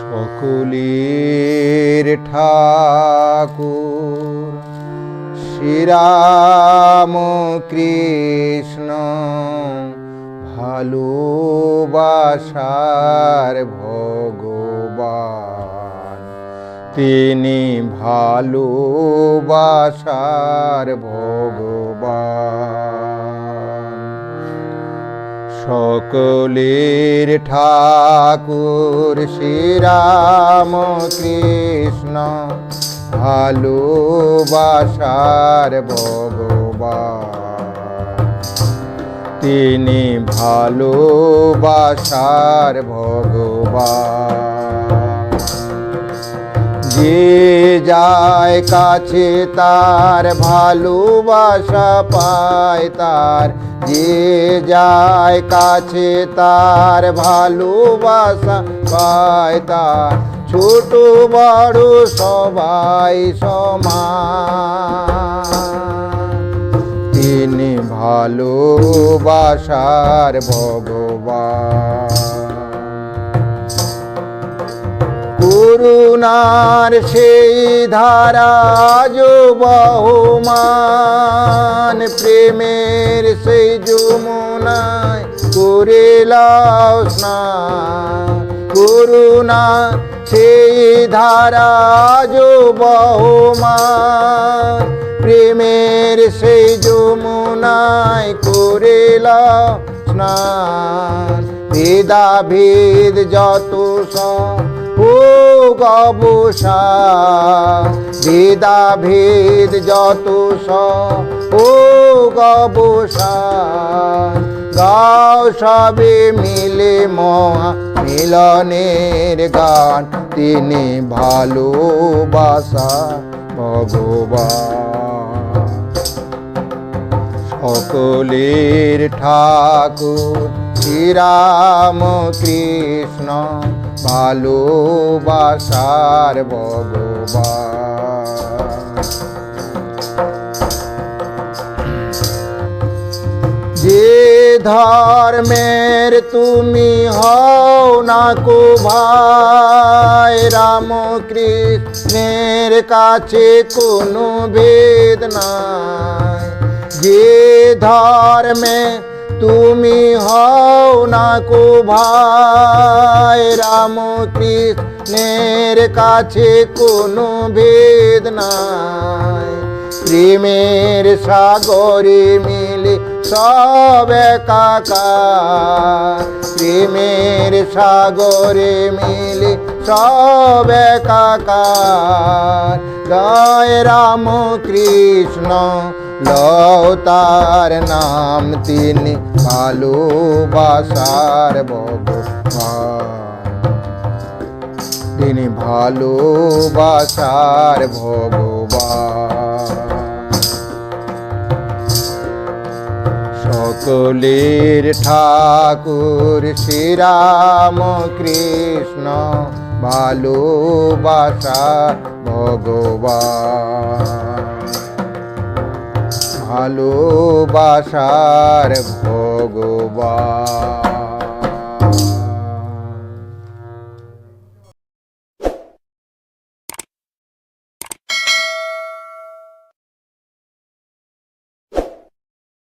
সকলের ঠাকুর শ্রীরাম কৃষ্ণ ভালোবাসার ভগবান, তিনি ভালোবাসার ভগবান। সকলের ঠাকুর শ্রীরাম কৃষ্ণ ভালোবাসার ভগবান, তিনি ভালোবাসার ভগবান। যে যায় কাছে তার ভালোবাসা পায় তার, যে যায় কাছে তার ভালোবাসা পায় তার, ছোট বড় সবাই সমান, তিনি ভালোবাসার ভগবান। করুণার সেই ধারা যো বহমান, প্রেমের সেই যমুনায় করে লাও স্নান। করুণা সেই ধারা যো বহমান, প্রেমের সেই যমুনায় করে লাও স্নান। ভেদাভেদ যত সব হোক অবসান, ভেদাভেদ যত সব হোক অবসান। গাও সবে মিলে মহা মিলনের গান, তিনি ভালোবাসা ভগবান। সকলের ঠাকুর শ্রীরাম কৃষ্ণ ভালোবাসার ভগবান। যে ধর্মের তুমি হও না কো ভাই, রাম কৃষ্ণের কাছে কোনো ভেদ নাই। যে ধর্মে তুমি হও না কো ভাই, রাম কৃষ্ণের কাছে কোনো ভেদ নাই। প্রেমের সাগরে মিলে সব একাকার, প্রেমের সাগরে মিলে সব একাকার। জয় রাম কৃষ্ণ লও তার নাম, তিনি ভালোবাসার ভগবান, তিনি ভালোবাসার ভগবান। সকলের ঠাকুর শ্রীরাম কৃষ্ণ ভালোবাসার ভগবান, ভালোবাসার ভগবান।